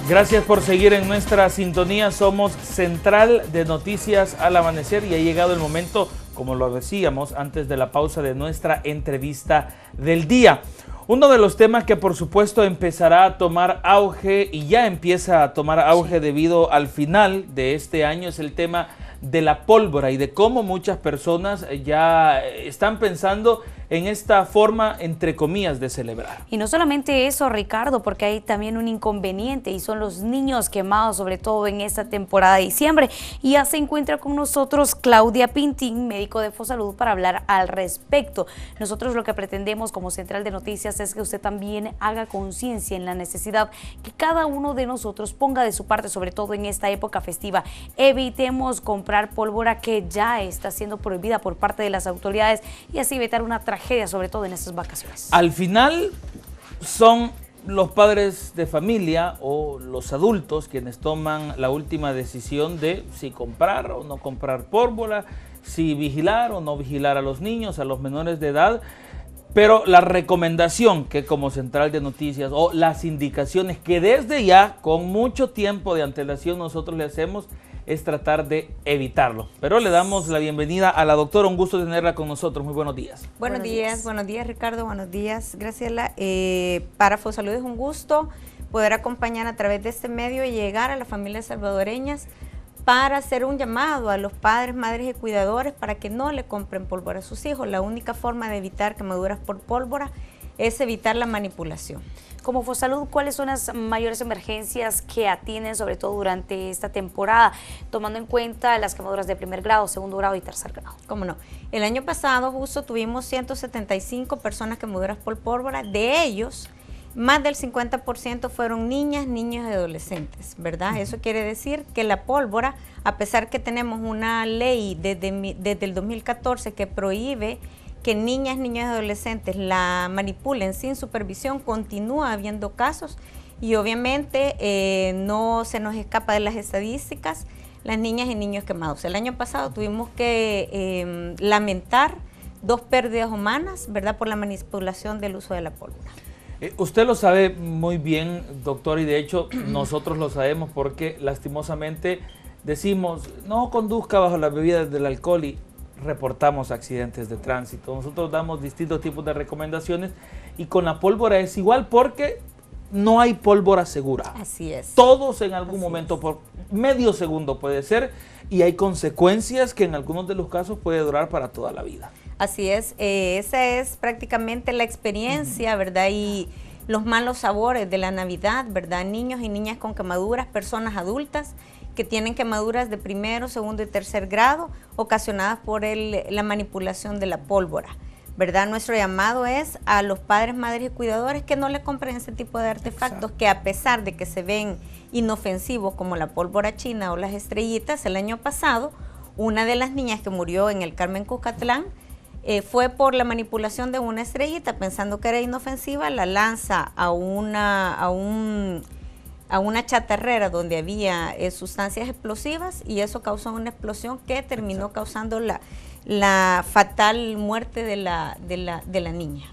Gracias por seguir en nuestra sintonía. Somos Central de Noticias al Amanecer y ha llegado el momento, como lo decíamos antes de la pausa, de nuestra entrevista del día. Uno de los temas que por supuesto empezará a tomar auge y ya empieza a tomar auge debido al final de este año es el tema de la pólvora y de cómo muchas personas ya están pensando en esta forma, entre comillas, de celebrar. Y no solamente eso, Ricardo, porque hay también un inconveniente y son los niños quemados, sobre todo en esta temporada de diciembre. Y ya se encuentra con nosotros Claudia Pintín, médico de Fosalud, para hablar al respecto. Nosotros lo que pretendemos como Central de Noticias es que usted también haga conciencia en la necesidad que cada uno de nosotros ponga de su parte, sobre todo en esta época festiva. Evitemos comprar pólvora que ya está siendo prohibida por parte de las autoridades y así evitar una tragedia, sobre todo en estas vacaciones. Al final son los padres de familia o los adultos quienes toman la última decisión de si comprar o no comprar pólvora, si vigilar o no vigilar a los niños, a los menores de edad. Pero la recomendación que como Central de Noticias o las indicaciones que desde ya con mucho tiempo de antelación nosotros le hacemos es tratar de evitarlo. Pero le damos la bienvenida a la doctora, un gusto tenerla con nosotros. Muy buenos días. Buenos días Ricardo, buenos días Graciela. Para Fosalud es un gusto poder acompañar a través de este medio y llegar a las familias salvadoreñas para hacer un llamado a los padres, madres y cuidadores para que no le compren pólvora a sus hijos. La única forma de evitar quemaduras por pólvora es evitar la manipulación. Como Fosalud, ¿cuáles son las mayores emergencias que atienden, sobre todo durante esta temporada, tomando en cuenta las quemaduras de primer grado, segundo grado y tercer grado? ¿Cómo no? El año pasado justo tuvimos 175 personas quemaduras por pólvora. De ellos, más del 50% fueron niñas, niños y adolescentes, ¿verdad? Eso quiere decir que la pólvora, a pesar que tenemos una ley desde el 2014 que prohíbe que niñas, niños y adolescentes la manipulen sin supervisión, continúa habiendo casos y obviamente no se nos escapa de las estadísticas las niñas y niños quemados. El año pasado tuvimos que lamentar 2 pérdidas humanas, ¿verdad?, por la manipulación del uso de la pólvora. Usted lo sabe muy bien, doctor, y de hecho nosotros lo sabemos porque lastimosamente decimos no conduzca bajo las bebidas del alcohol y reportamos accidentes de tránsito. Nosotros damos distintos tipos de recomendaciones y con la pólvora es igual porque no hay pólvora segura. Así es. Todos en algún momento, por medio segundo puede ser, y hay consecuencias que en algunos de los casos puede durar para toda la vida. Así es, esa es prácticamente la experiencia, ¿verdad? Y los malos sabores de la Navidad, ¿verdad? Niños y niñas con quemaduras, personas adultas que tienen quemaduras de primero, segundo y tercer grado ocasionadas por la manipulación de la pólvora, ¿verdad? Nuestro llamado es a los padres, madres y cuidadores que no le compren ese tipo de artefactos. Exacto. Que a pesar de que se ven inofensivos como la pólvora china o las estrellitas, el año pasado una de las niñas que murió en el Carmen Cuscatlán fue por la manipulación de una estrellita, pensando que era inofensiva, la lanza a una chatarrera donde había sustancias explosivas y eso causó una explosión que terminó causando la fatal muerte de la niña.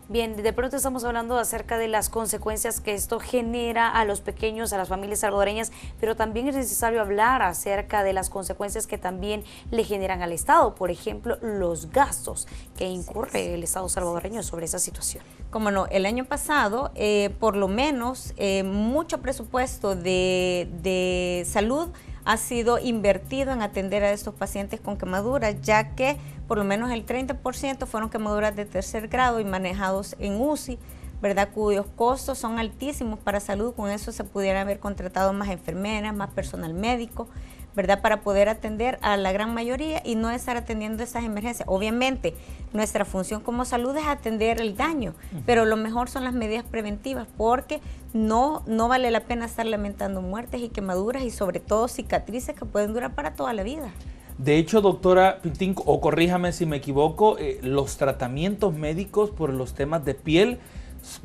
Bien, de pronto estamos hablando acerca de las consecuencias que esto genera a los pequeños, a las familias salvadoreñas, pero también es necesario hablar acerca de las consecuencias que también le generan al Estado, por ejemplo, los gastos que incurre el Estado salvadoreño sobre esa situación. Como no, el año pasado, por lo menos, mucho presupuesto de salud ha sido invertido en atender a estos pacientes con quemaduras, ya que por lo menos el 30% fueron quemaduras de tercer grado y manejados en UCI, ¿verdad?, cuyos costos son altísimos para salud. Con eso se pudieran haber contratado más enfermeras, más personal médico, ¿verdad?, para poder atender a la gran mayoría y no estar atendiendo esas emergencias. Obviamente, nuestra función como salud es atender el daño, pero lo mejor son las medidas preventivas, porque no vale la pena estar lamentando muertes y quemaduras y sobre todo cicatrices que pueden durar para toda la vida. De hecho, doctora Pintín, o corríjame si me equivoco, los tratamientos médicos por los temas de piel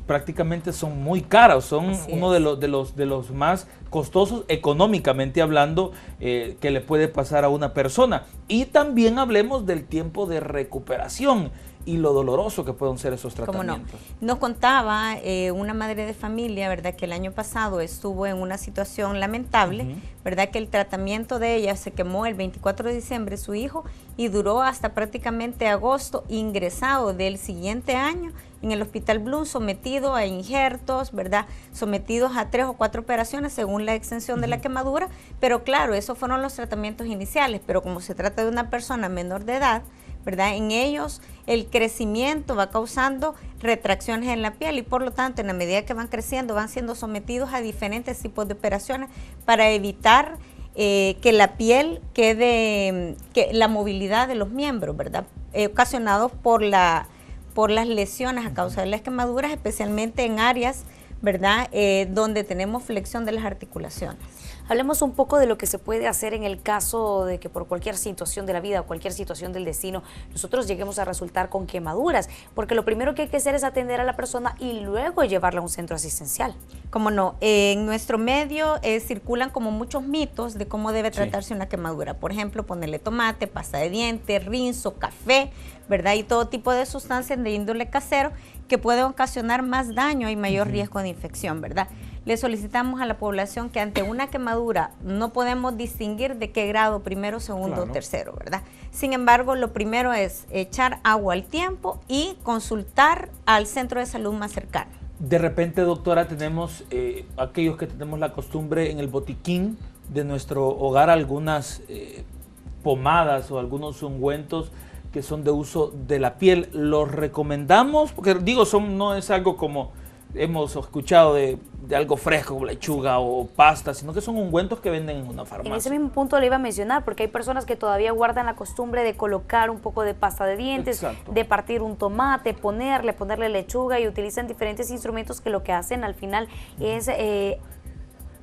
prácticamente son muy caros, son uno de los más costosos económicamente hablando que le puede pasar a una persona. Y también hablemos del tiempo de recuperación y lo doloroso que pueden ser esos tratamientos. ¿Cómo no? Nos contaba una madre de familia, ¿verdad?, que el año pasado estuvo en una situación lamentable, ¿verdad?, que el tratamiento de ella se quemó el 24 de diciembre su hijo y duró hasta prácticamente agosto, ingresado del siguiente año en el Hospital Bloom, sometido a injertos, ¿verdad?, sometidos a 3 o 4 operaciones según la extensión de la quemadura, pero claro, esos fueron los tratamientos iniciales, pero como se trata de una persona menor de edad, ¿verdad?, en ellos el crecimiento va causando retracciones en la piel y por lo tanto en la medida que van creciendo van siendo sometidos a diferentes tipos de operaciones para evitar que la piel quede, que la movilidad de los miembros, ¿verdad?, ocasionados por las lesiones a causa de las quemaduras, especialmente en áreas, ¿verdad?, donde tenemos flexión de las articulaciones. Hablemos un poco de lo que se puede hacer en el caso de que por cualquier situación de la vida o cualquier situación del destino nosotros lleguemos a resultar con quemaduras, porque lo primero que hay que hacer es atender a la persona y luego llevarla a un centro asistencial. Como no, en nuestro medio circulan como muchos mitos de cómo debe tratarse una quemadura. Por ejemplo, ponerle tomate, pasta de dientes, rinzo, café, ¿verdad? Y todo tipo de sustancias de índole casero que pueden ocasionar más daño y mayor riesgo de infección, ¿verdad? Le solicitamos a la población que ante una quemadura no podemos distinguir de qué grado, primero, segundo o tercero, ¿verdad? Sin embargo, lo primero es echar agua al tiempo y consultar al centro de salud más cercano. De repente, doctora, tenemos aquellos que tenemos la costumbre en el botiquín de nuestro hogar algunas pomadas o algunos ungüentos que son de uso de la piel. ¿Los recomendamos? Porque digo, no es algo como hemos escuchado de algo fresco como lechuga o pasta, sino que son ungüentos que venden en una farmacia. En ese mismo punto le iba a mencionar, porque hay personas que todavía guardan la costumbre de colocar un poco de pasta de dientes, de partir un tomate, ponerle lechuga y utilizan diferentes instrumentos que lo que hacen al final es,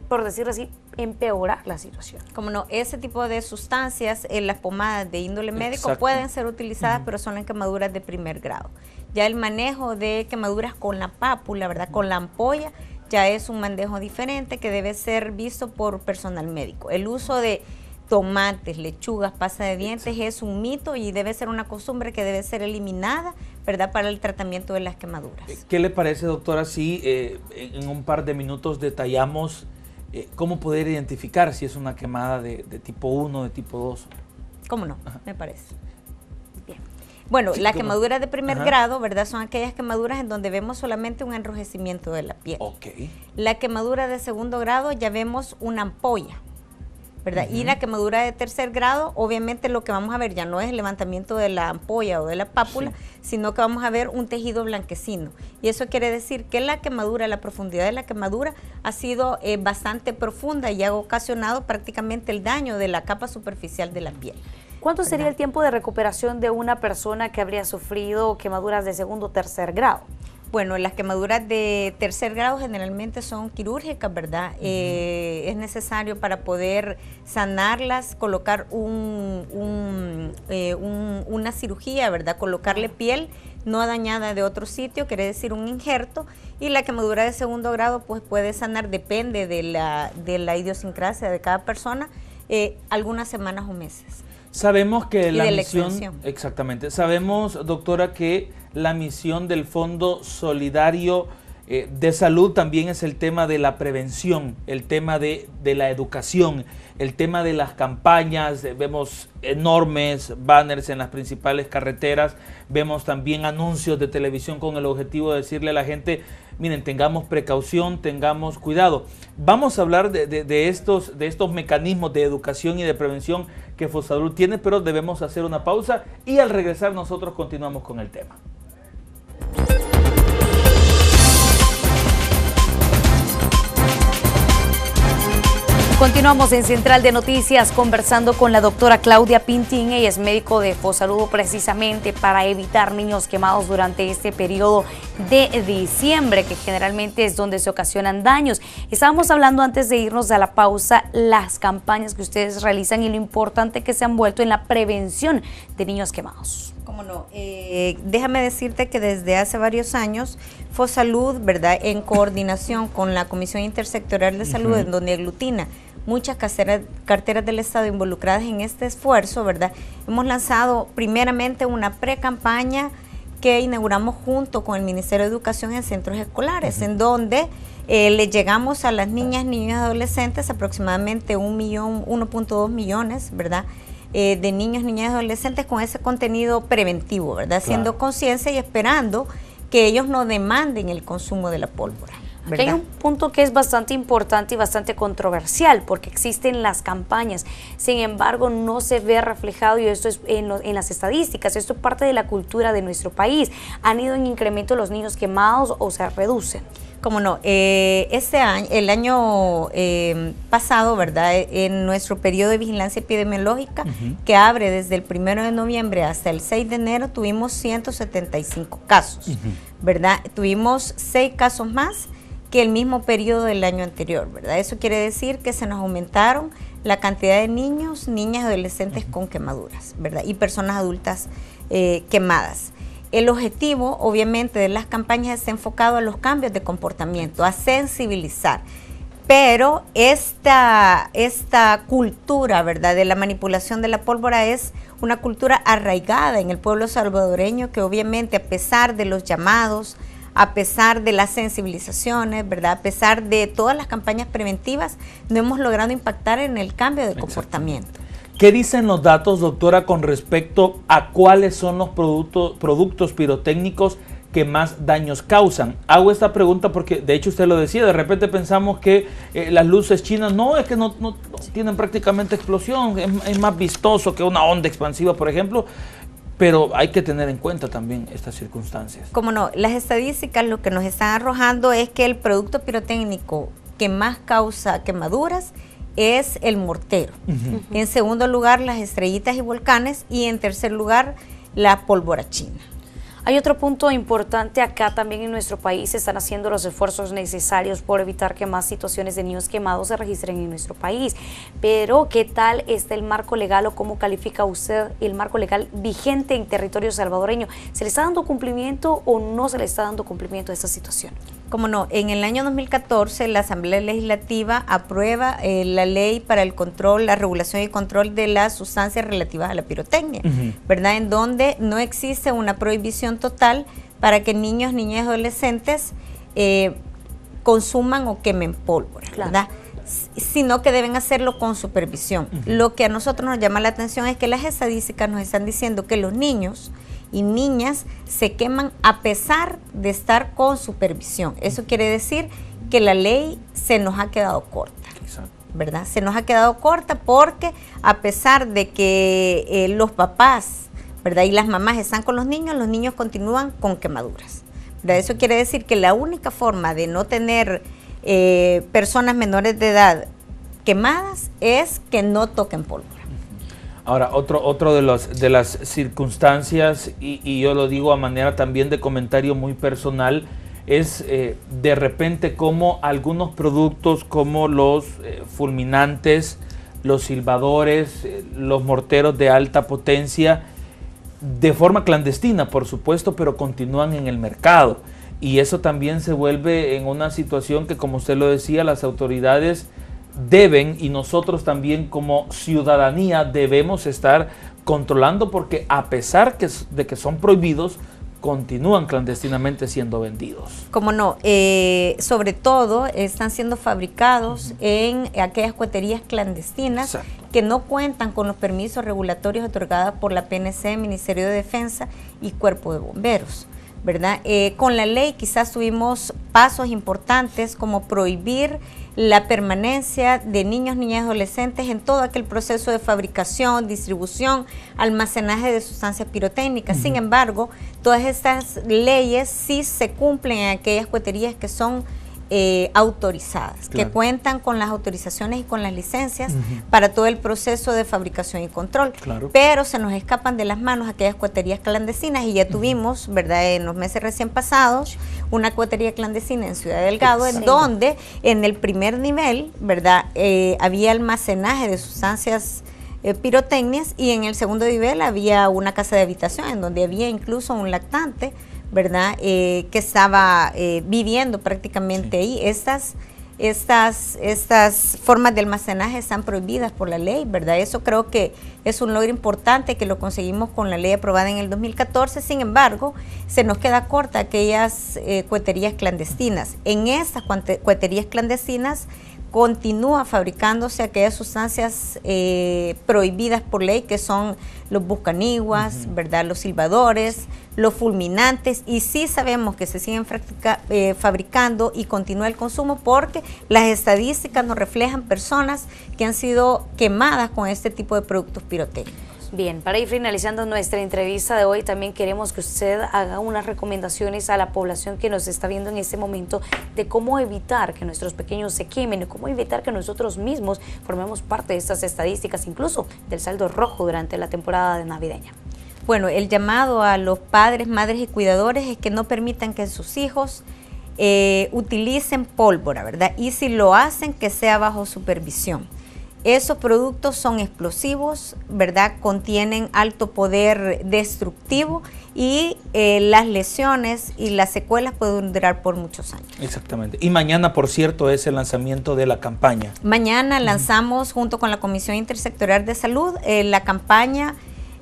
por decirlo así, empeorar la situación. Como no, ese tipo de sustancias en las pomadas de índole médico pueden ser utilizadas, pero son en quemaduras de primer grado. Ya el manejo de quemaduras con la pápula, ¿verdad?, con la ampolla, ya es un manejo diferente que debe ser visto por personal médico. El uso de tomates, lechugas, pasta de dientes es un mito y debe ser una costumbre que debe ser eliminada, ¿verdad?, para el tratamiento de las quemaduras. ¿Qué le parece, doctora, si en un par de minutos detallamos cómo poder identificar si es una quemada de tipo 1 o de tipo 2? ¿Cómo no? Me parece. Bien. Bueno, las quemaduras de primer grado, ¿verdad?, son aquellas quemaduras en donde vemos solamente un enrojecimiento de la piel. La quemadura de segundo grado ya vemos una ampolla, ¿verdad? Y la quemadura de tercer grado, obviamente lo que vamos a ver ya no es el levantamiento de la ampolla o de la pápula, sino que vamos a ver un tejido blanquecino. Y eso quiere decir que la quemadura, la profundidad de la quemadura ha sido bastante profunda y ha ocasionado prácticamente el daño de la capa superficial de la piel. ¿Cuánto sería el tiempo de recuperación de una persona que habría sufrido quemaduras de segundo o tercer grado? Bueno, las quemaduras de tercer grado generalmente son quirúrgicas, ¿verdad? Es necesario para poder sanarlas, colocar una cirugía, ¿verdad? Colocarle piel no dañada de otro sitio, quiere decir un injerto, y la quemadura de segundo grado pues puede sanar, depende de la idiosincrasia de cada persona, algunas semanas o meses. Sabemos que la misión, exactamente, sabemos, doctora, que la misión del Fondo Solidario de Salud también es el tema de la prevención, el tema de la educación, el tema de las campañas. Vemos enormes banners en las principales carreteras, vemos también anuncios de televisión con el objetivo de decirle a la gente, miren, tengamos precaución, tengamos cuidado. Vamos a hablar de estos mecanismos de educación y de prevención que Fosalud tiene, pero debemos hacer una pausa y al regresar nosotros continuamos con el tema. Continuamos en Central de Noticias conversando con la doctora Claudia Pintín. Ella es médico de Fosalud precisamente para evitar niños quemados durante este periodo de diciembre, que generalmente es donde se ocasionan daños. Estábamos hablando antes de irnos a la pausa las campañas que ustedes realizan y lo importante que se han vuelto en la prevención de niños quemados. ¿Cómo no? Déjame decirte que desde hace varios años Fosalud, ¿verdad?, en coordinación con la Comisión Intersectorial de Salud, en donde aglutina muchas carteras del Estado involucradas en este esfuerzo, ¿verdad? Hemos lanzado primeramente una pre-campaña que inauguramos junto con el Ministerio de Educación en centros escolares, en donde le llegamos a las niñas, niños y adolescentes, aproximadamente 1.2 millones, ¿verdad?, de niños, niñas y adolescentes con ese contenido preventivo, ¿verdad? Haciendo conciencia y esperando que ellos no demanden el consumo de la pólvora. Aquí hay un punto que es bastante importante y bastante controversial, porque existen las campañas, sin embargo no se ve reflejado, y esto es en las estadísticas, esto es parte de la cultura de nuestro país. ¿Han ido en incremento los niños quemados o se reducen? Cómo no, el año pasado, ¿verdad?, en nuestro periodo de vigilancia epidemiológica, que abre desde el 1 de noviembre hasta el 6 de enero, tuvimos 175 casos, ¿verdad? Tuvimos 6 casos más que el mismo periodo del año anterior, ¿verdad? Eso quiere decir que se nos aumentaron la cantidad de niños, niñas y adolescentes con quemaduras, ¿verdad?, y personas adultas quemadas. El objetivo, obviamente, de las campañas está enfocado a los cambios de comportamiento, a sensibilizar. Pero esta cultura, ¿verdad?, de la manipulación de la pólvora es una cultura arraigada en el pueblo salvadoreño, que obviamente, a pesar de los llamados, a pesar de las sensibilizaciones, ¿verdad?, a pesar de todas las campañas preventivas, no hemos logrado impactar en el cambio de comportamiento. ¿Qué dicen los datos, doctora, con respecto a cuáles son los productos pirotécnicos que más daños causan? Hago esta pregunta porque, de hecho, usted lo decía, de repente pensamos que las luces chinas es que no tienen prácticamente explosión, es más vistoso que una onda expansiva, por ejemplo, pero hay que tener en cuenta también estas circunstancias. Como no, las estadísticas lo que nos están arrojando es que el producto pirotécnico que más causa quemaduras es el mortero. En segundo lugar, las estrellitas y volcanes, y en tercer lugar, la pólvora china. Hay otro punto importante acá también en nuestro país. Se están haciendo los esfuerzos necesarios por evitar que más situaciones de niños quemados se registren en nuestro país. Pero, ¿qué tal está el marco legal o cómo califica usted el marco legal vigente en territorio salvadoreño? ¿Se le está dando cumplimiento o no se le está dando cumplimiento a esta situación? Como no, en el año 2014 la Asamblea Legislativa aprueba la ley para el control, la regulación y control de las sustancias relativas a la pirotecnia, ¿verdad? En donde no existe una prohibición total para que niños, niñas y adolescentes consuman o quemen pólvora, ¿verdad? Sino que deben hacerlo con supervisión. Lo que a nosotros nos llama la atención es que las estadísticas nos están diciendo que los niños y niñas se queman a pesar de estar con supervisión. Eso quiere decir que la ley se nos ha quedado corta, ¿verdad? Se nos ha quedado corta porque a pesar de que los papás, ¿verdad?, y las mamás están con los niños continúan con quemaduras, ¿verdad? Eso quiere decir que la única forma de no tener personas menores de edad quemadas es que no toquen pólvora. Ahora, otro de las circunstancias, y yo lo digo a manera también de comentario muy personal, es de repente como algunos productos como los fulminantes, los silbadores, los morteros de alta potencia, de forma clandestina, por supuesto, pero continúan en el mercado. Y eso también se vuelve en una situación que, como usted lo decía, las autoridades deben, y nosotros también como ciudadanía debemos estar controlando, porque a pesar de que son prohibidos, continúan clandestinamente siendo vendidos. Como no, sobre todo están siendo fabricados en aquellas cueterías clandestinas que no cuentan con los permisos regulatorios otorgados por la PNC, Ministerio de Defensa y Cuerpo de Bomberos, ¿verdad? Con la ley quizás tuvimos pasos importantes como prohibir la permanencia de niños, niñas y adolescentes en todo aquel proceso de fabricación, distribución, almacenaje de sustancias pirotécnicas. Sin embargo, todas estas leyes sí se cumplen en aquellas cueterías que son autorizadas, claro, que cuentan con las autorizaciones y con las licencias para todo el proceso de fabricación y control. Claro. Pero se nos escapan de las manos aquellas cueterías clandestinas y ya tuvimos, ¿verdad?, en los meses recién pasados, una cuetería clandestina en Ciudad Delgado, en donde en el primer nivel, ¿verdad?, había almacenaje de sustancias pirotecnias, y en el segundo nivel había una casa de habitación en donde había incluso un lactante, ¿verdad?, que estaba viviendo prácticamente ahí. Estas formas de almacenaje están prohibidas por la ley, ¿verdad? Eso creo que es un logro importante que lo conseguimos con la ley aprobada en el 2014. Sin embargo, se nos queda corta aquellas cueterías clandestinas. En estas cueterías clandestinas continúa fabricándose aquellas sustancias prohibidas por ley, que son los buscaniguas, ¿verdad?, los silbadores, los fulminantes, y sí sabemos que se siguen fabricando y continúa el consumo, porque las estadísticas nos reflejan personas que han sido quemadas con este tipo de productos pirotécnicos. Bien, para ir finalizando nuestra entrevista de hoy, también queremos que usted haga unas recomendaciones a la población que nos está viendo en este momento de cómo evitar que nuestros pequeños se quemen, y cómo evitar que nosotros mismos formemos parte de estas estadísticas, incluso del saldo rojo durante la temporada de navideña. Bueno, el llamado a los padres, madres y cuidadores es que no permitan que sus hijos utilicen pólvora, ¿verdad? Y si lo hacen, que sea bajo supervisión. Esos productos son explosivos, ¿verdad?, contienen alto poder destructivo, y las lesiones y las secuelas pueden durar por muchos años. Exactamente. Y mañana, por cierto, es el lanzamiento de la campaña. Mañana lanzamos, junto con la Comisión Intersectorial de Salud, la campaña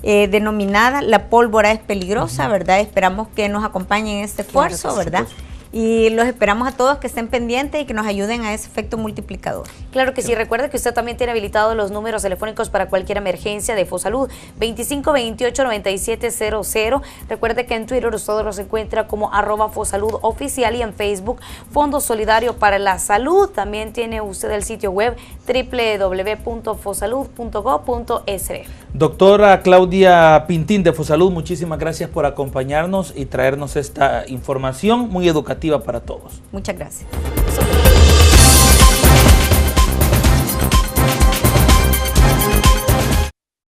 denominada La pólvora es peligrosa, ¿verdad? Esperamos que nos acompañen en este esfuerzo, ¿verdad? Y los esperamos a todos que estén pendientes y que nos ayuden a ese efecto multiplicador. Claro que sí. Recuerde que usted también tiene habilitados los números telefónicos para cualquier emergencia de Fosalud, 2528-9700. Recuerde que en Twitter usted los encuentra como @Fosaludoficial, y en Facebook Fondo Solidario para la Salud. También tiene usted el sitio web www.fosalud.gov.es. Doctora Claudia Pintín de Fosalud, muchísimas gracias por acompañarnos y traernos esta información muy educativa para todos. Muchas gracias.